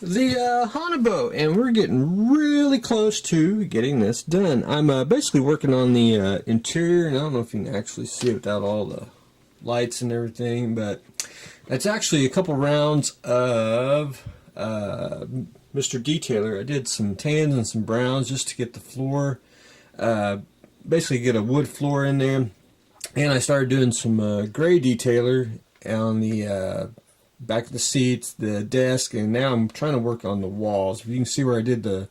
the Haunebu, and we're getting really close to getting this done. I'm basically working on the interior, and I don't know if you can actually see it without all the lights and everything, but it's actually a couple rounds of Mr. Detailer. I did some tans and some browns just to get the floor, basically get a wood floor in there, and I started doing some gray detailer on the back of the seats, the desk, and now I'm trying to work on the walls. You can see where I did the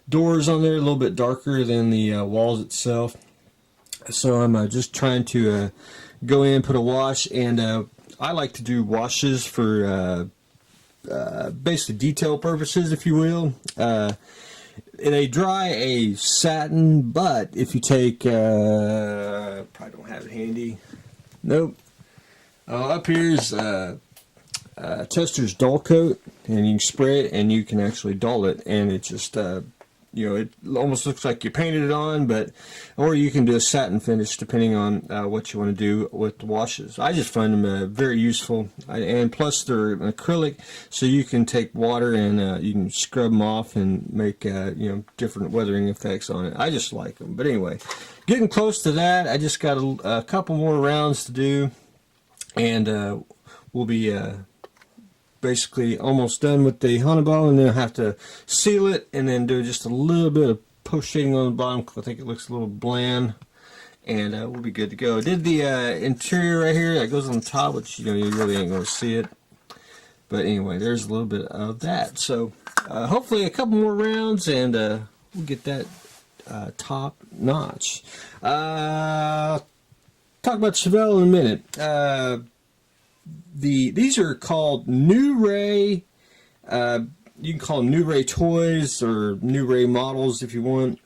doors on there a little bit darker than the walls itself. So I'm just trying to go in and put a wash, and I like to do washes for basically detail purposes, if you will. They dry a satin, but if you take, probably don't have it handy. Nope. Up here's Tester's dull coat, and you can spray it and you can actually dull it, and it just you know, it almost looks like you painted it on, but or you can do a satin finish depending on what you want to do with the washes. I just find them very useful, and plus they're acrylic, so you can take water and you can scrub them off and make you know, different weathering effects on it. I just like them. But anyway, getting close to that. I just got a couple more rounds to do, and we'll be basically almost done with the Haunebu, and then I'll have to seal it and then do just a little bit of post shading on the bottom because I think it looks a little bland, and we'll be good to go. I did the interior right here that goes on the top, which you know, you really ain't going to see it, but anyway, there's a little bit of that. So hopefully a couple more rounds and we'll get that top notch. Talk about chevelle in a minute. These are called New Ray. You can call them New Ray toys or New Ray models if you want.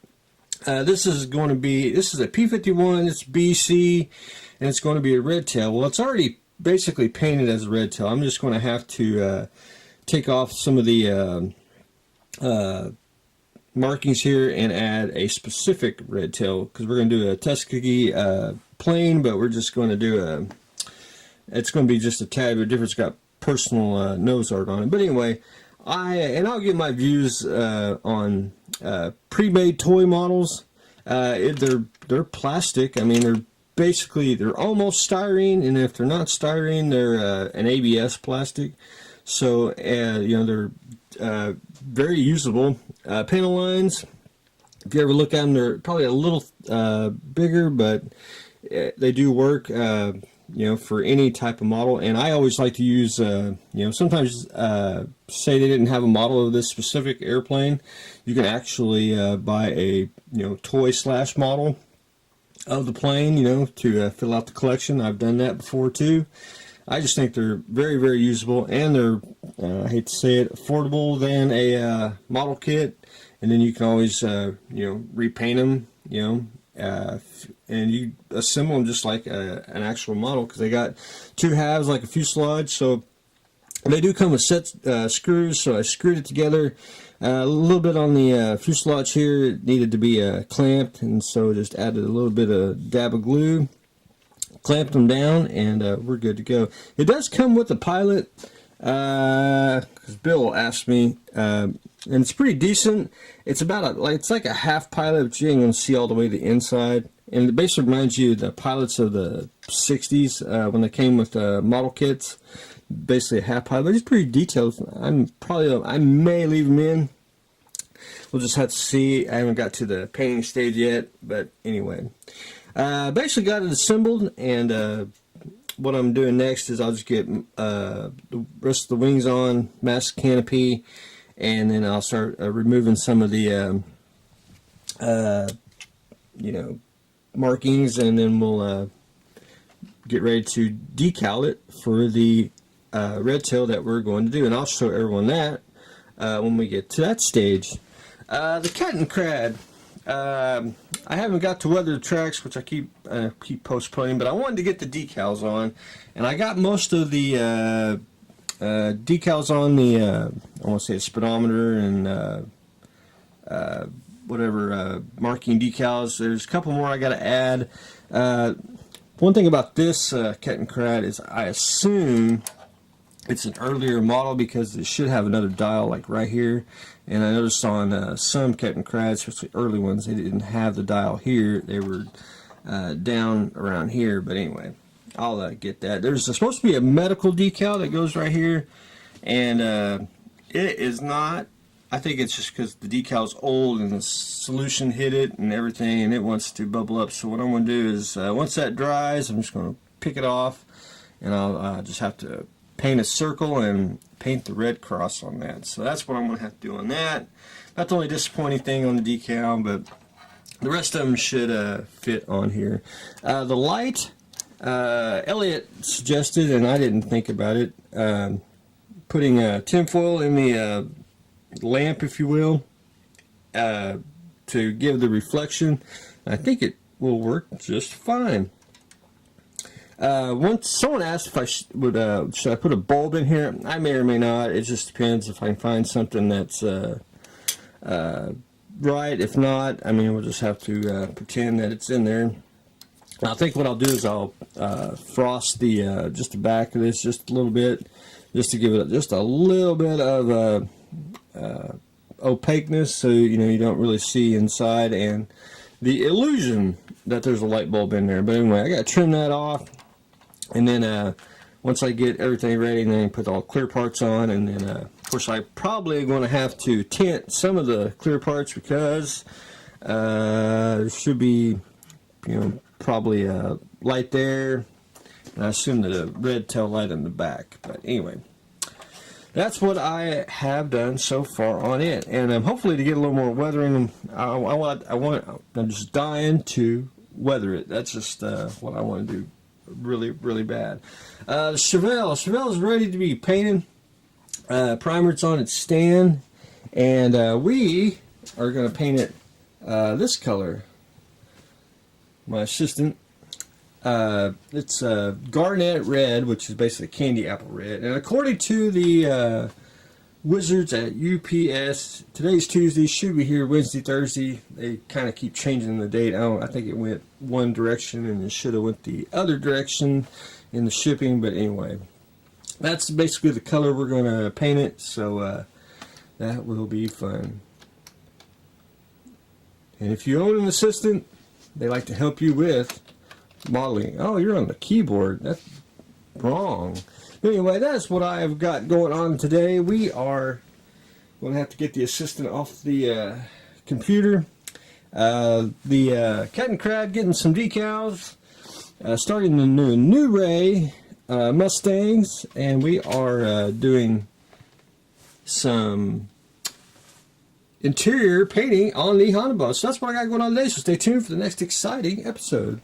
This is a P51. It's BC, and it's going to be a red tail. Well, it's already basically painted as a red tail. I'm just going to have to take off some of the markings here and add a specific red tail, because we're going to do a Tuskegee plain, but we're just going to do it's going to be just a tad bit different. It's got personal nose art on it. But anyway, I'll get my views on pre-made toy models. They're plastic. I mean, they're almost styrene, and if they're not styrene, they're an ABS plastic. So you know, they're very usable. Panel lines, if you ever look at them, they're probably a little bigger, but they do work. You know, for any type of model. And I always like to use, you know, sometimes say they didn't have a model of this specific airplane, you can actually buy a, you know, toy / model of the plane, you know, to fill out the collection. I've done that before too. I just think they're very, very usable, and they're, I hate to say it, affordable than a model kit. And then you can always, you know, repaint them, you know, and you assemble them just like an actual model, because they got two halves like a fuselage. So they do come with set screws, so I screwed it together. A little bit on the fuselage here, it needed to be clamped, and so just added a little bit of dab of glue, clamped them down, and we're good to go. It does come with a pilot, because Bill asked me, and it's pretty decent. It's about it's like a half pilot, but you ain't gonna see all the way to the inside. And it basically reminds you of the pilots of the 60s when they came with model kits. Basically a half pilot, but it's pretty detailed. I may leave them in. We'll just have to see. I haven't got to the painting stage yet, but anyway, basically got it assembled, and what I'm doing next is I'll just get the rest of the wings on, mask canopy, and then I'll start removing some of the you know, markings, and then we'll get ready to decal it for the red tail that we're going to do, and I'll show everyone that when we get to that stage. The ketenkrad. I haven't got to weather the tracks, which I keep postponing, but I wanted to get the decals on, and I got most of the decals on the I want to say a speedometer and whatever marking decals. There's a couple more I got to add. One thing about this ketenkrad is I assume it's an earlier model because it should have another dial like right here. And I noticed on some ketenkrads, especially early ones, they didn't have the dial here. They were down around here. But anyway, I'll get that. There's supposed to be a medical decal that goes right here, and it is not. I think it's just because the decal's old and the solution hit it and everything, and it wants to bubble up. So what I'm going to do is, once that dries, I'm just going to pick it off, and I'll just have to paint a circle and paint the red cross on that. So that's what I'm going to have to do on that. That's the only disappointing thing on the decal, but the rest of them should fit on here. The light, Elliot suggested, and I didn't think about it, putting tinfoil in the lamp, if you will, to give the reflection. I think it will work just fine. Once someone asked if I should I put a bulb in here. I may or may not. It just depends if I can find something that's right. If not, I mean, we'll just have to pretend that it's in there. I think what I'll do is I'll frost the just the back of this just a little bit, just to give it just a little bit of opaqueness, so you don't really see inside, and the illusion that there's a light bulb in there. But anyway, I got to trim that off, and then once I get everything ready, then I can put all the clear parts on, and then of course I probably going to have to tint some of the clear parts because there should be probably a light there, and I assume that a red tail light in the back. But anyway, that's what I have done so far on it, and hopefully to get a little more weathering. I'm just dying to weather it. That's just what I want to do, really, really bad. The chevelle is ready to be painted. Primer's on its stand, and we are going to paint it this color. My assistant, it's garnet red, which is basically candy apple red. And according to the wizards at UPS, today's Tuesday, should be here Wednesday, Thursday. They kind of keep changing the date. I think it went one direction and it should have went the other direction in the shipping. But anyway, that's basically the color we're going to paint it. So that will be fun. And if you own an assistant, they like to help you with modeling. Oh, you're on the keyboard. That's wrong. Anyway, that's what I've got going on today. We are going to have to get the assistant off the computer. The ketenkrad getting some decals. Starting the new Ray Mustangs, and we are doing some interior painting on the Haunebu. So that's what I got going on today, so stay tuned for the next exciting episode.